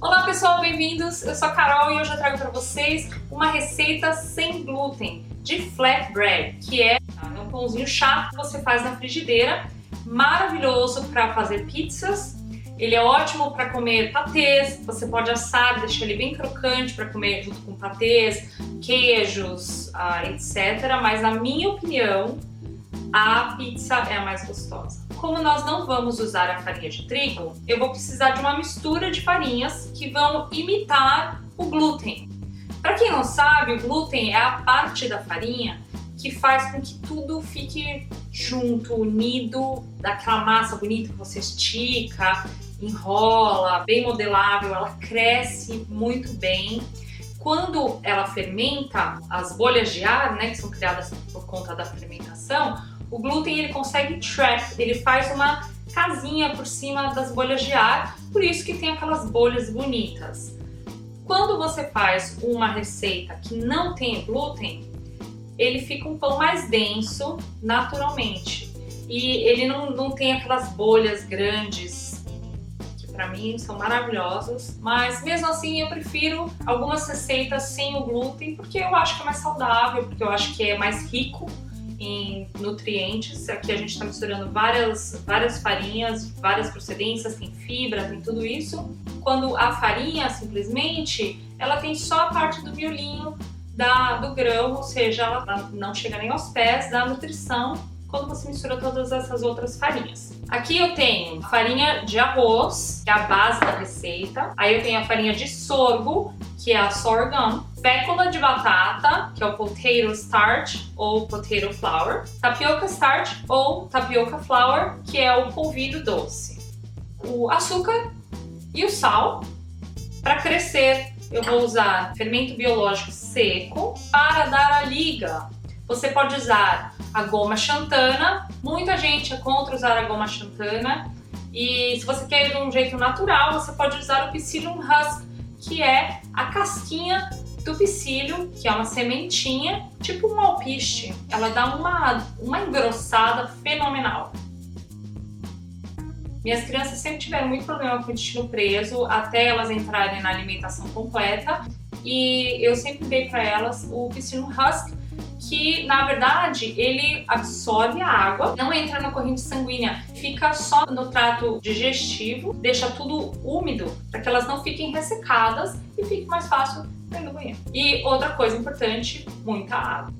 Olá pessoal, bem-vindos! Eu sou a Carol e hoje eu trago para vocês uma receita sem glúten de flatbread, que é um pãozinho chato que você faz na frigideira, maravilhoso para fazer pizzas. Ele é ótimo para comer patês, você pode assar, deixar ele bem crocante para comer junto com patês, queijos, etc. Mas na minha opinião, a pizza é a mais gostosa. Como nós não vamos usar a farinha de trigo, eu vou precisar de uma mistura de farinhas que vão imitar o glúten. Para quem não sabe, o glúten é a parte da farinha que faz com que tudo fique junto, unido, daquela massa bonita que você estica, enrola, bem modelável, ela cresce muito bem. Quando ela fermenta, as bolhas de ar, que são criadas por conta da fermentação, o glúten ele consegue trap, ele faz uma casinha por cima das bolhas de ar, por isso que tem aquelas bolhas bonitas. Quando você faz uma receita que não tem glúten, ele fica um pão mais denso naturalmente e ele não tem aquelas bolhas grandes, que para mim são maravilhosas, mas mesmo assim eu prefiro algumas receitas sem o glúten porque eu acho que é mais saudável, porque eu acho que é mais rico em nutrientes. Aqui a gente está misturando várias farinhas, várias procedências, tem fibra, tem tudo isso. Quando a farinha simplesmente, ela tem só a parte do miolinho do grão, ou seja, ela não chega nem aos pés da nutrição quando você mistura todas essas outras farinhas. Aqui eu tenho farinha de arroz, que é a base da receita. Aí eu tenho a farinha de sorgo, que é a sorghum, fécula de batata, que é o potato starch ou potato flour, tapioca starch ou tapioca flour, que é o polvilho doce, o açúcar e o sal. Para crescer, eu vou usar fermento biológico seco. Para dar a liga, você pode usar a goma xantana. Muita gente é contra usar a goma xantana, e se você quer ir de um jeito natural, você pode usar o psyllium husk, que é a casquinha do psyllium, que é uma sementinha, tipo um alpiste. Ela dá uma engrossada fenomenal. Minhas crianças sempre tiveram muito problema com o intestino preso, até elas entrarem na alimentação completa, e eu sempre dei para elas o psyllium husk, que na verdade ele absorve a água, não entra na corrente sanguínea, fica só no trato digestivo, deixa tudo úmido para que elas não fiquem ressecadas e fique mais fácil dentro do banheiro. E outra coisa importante, muita água.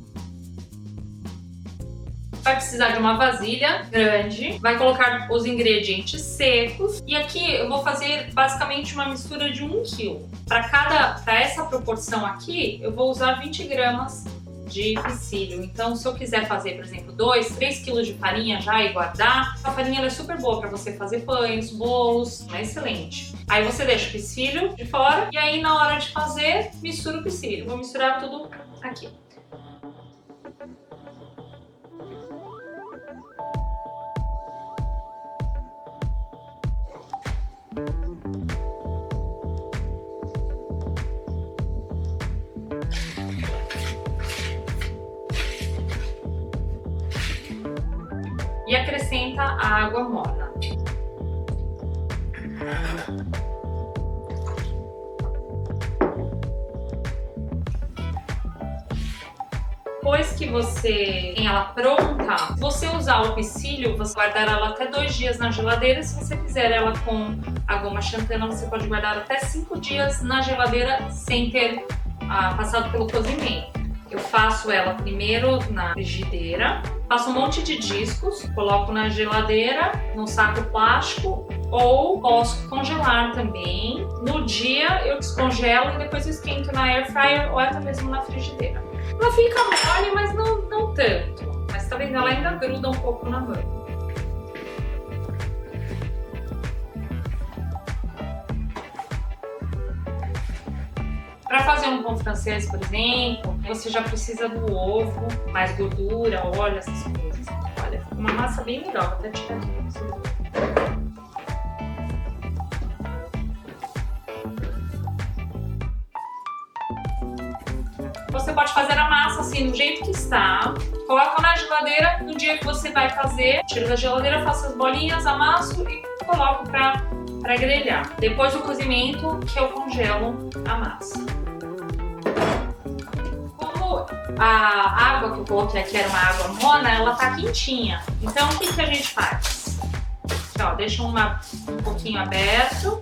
Vai precisar de uma vasilha grande, vai colocar os ingredientes secos, e aqui eu vou fazer basicamente uma mistura de 1 kg. Para essa proporção aqui, eu vou usar 20 gramas de psyllium. Então, se eu quiser fazer, por exemplo, 2, 3 kg de farinha já e guardar, a farinha ela é super boa para você fazer pães, bolos, é excelente. Aí você deixa o psyllium de fora e aí na hora de fazer, mistura o psyllium. Vou misturar tudo aqui. E acrescenta a água morna. Depois que você tem ela pronta, se você usar o psyllium, você guardar ela até 2 dias na geladeira. Se você fizer ela com a goma xantana, você pode guardar até 5 dias na geladeira sem ter passado pelo cozimento. Eu faço ela primeiro na frigideira, faço um monte de discos, coloco na geladeira, num saco plástico, ou posso congelar também. No dia eu descongelo e depois eu esquento na air fryer ou até mesmo na frigideira. Ela fica mole, mas não tanto. Mas tá vendo? Ela ainda gruda um pouco na mão. Para fazer um pão francês, por exemplo, você já precisa do ovo, mais gordura, óleo, essas coisas. Olha, fica uma massa bem legal, vou até tirar aqui pra vocês verem. Você pode fazer a massa assim, do jeito que está, coloca na geladeira, no dia que você vai fazer, tiro da geladeira, faço as bolinhas, amasso e coloco para para grelhar. Depois do cozimento que eu congelo a massa. Como a água que eu coloquei aqui era uma água morna, ela tá quentinha. Então o que a gente faz? Aqui, ó, deixa um pouquinho aberto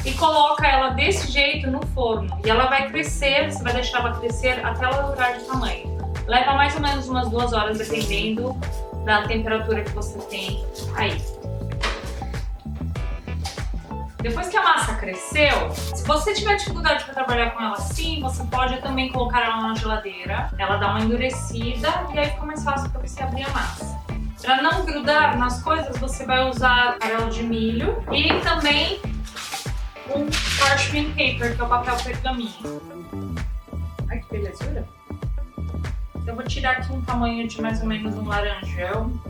e coloca ela desse jeito no forno. E ela vai crescer, você vai deixar ela crescer até ela dobrar de tamanho. Leva mais ou menos umas 2 horas, dependendo da temperatura que você tem aí. Depois que a massa cresceu, se você tiver dificuldade para trabalhar com ela assim, você pode também colocar ela na geladeira. Ela dá uma endurecida e aí fica mais fácil para você abrir a massa. Para não grudar nas coisas, você vai usar farelo de milho e também um parchment paper, que é o papel pergaminho. Ai, que belezura! Eu vou tirar aqui um tamanho de mais ou menos um laranjão.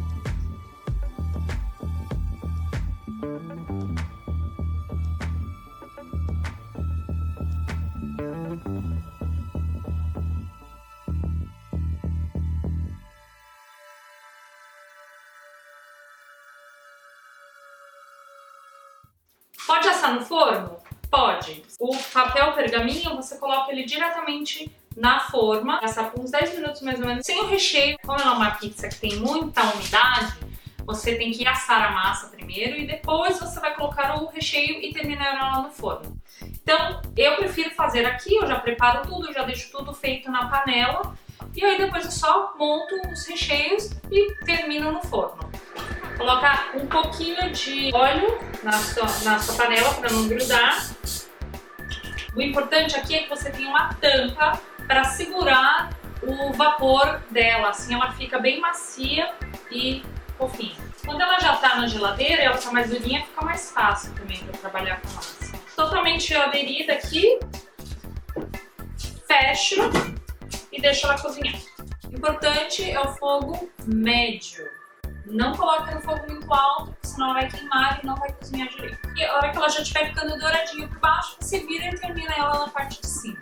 Pode assar no forno? Pode. O papel pergaminho, você coloca ele diretamente na forma, assar por uns 10 minutos mais ou menos, sem o recheio. Como ela é uma pizza que tem muita umidade, você tem que assar a massa primeiro e depois você vai colocar o recheio e terminar ela no forno. Então, eu prefiro fazer aqui, eu já preparo tudo, eu já deixo tudo feito na panela e aí depois eu só monto os recheios e termino no forno. Colocar um pouquinho de óleo na sua panela para não grudar. O importante aqui é que você tenha uma tampa para segurar o vapor dela, assim ela fica bem macia e fofinha. Quando ela já está na geladeira, ela está mais durinha, fica mais fácil também para trabalhar com massa. Totalmente aderida aqui, fecho e deixo ela cozinhar. O importante é o fogo médio. Não coloca no fogo muito alto, porque senão ela vai queimar e não vai cozinhar direito. E a hora que ela já estiver ficando douradinha por baixo, você vira e termina ela na parte de cima.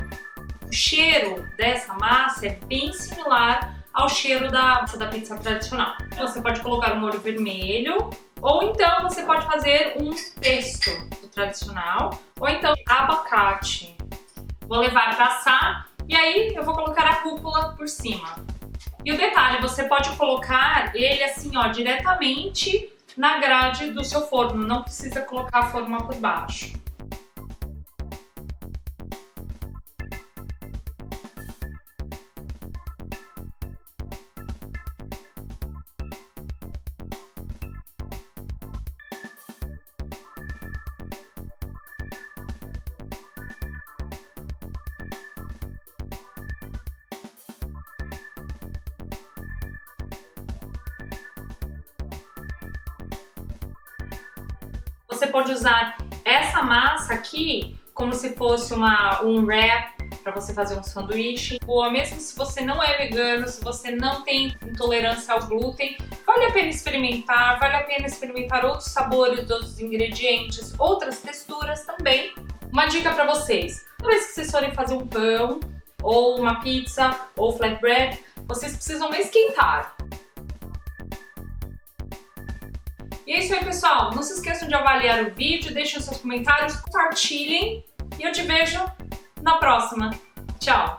O cheiro dessa massa é bem similar ao cheiro da pizza tradicional. Você pode colocar um molho vermelho, ou então você pode fazer um pesto tradicional, ou então abacate. Vou levar para assar e aí eu vou colocar a rúcula por cima. E o detalhe, você pode colocar ele assim, ó, diretamente na grade do seu forno, não precisa colocar a forma por baixo. Você pode usar essa massa aqui como se fosse um wrap para você fazer um sanduíche. Ou mesmo se você não é vegano, se você não tem intolerância ao glúten, vale a pena experimentar outros sabores, outros ingredientes, outras texturas também. Uma dica para vocês: toda vez que vocês forem fazer um pão, ou uma pizza, ou flatbread, vocês precisam esquentar. E é isso aí, pessoal. Não se esqueçam de avaliar o vídeo, deixem seus comentários, compartilhem e eu te vejo na próxima. Tchau!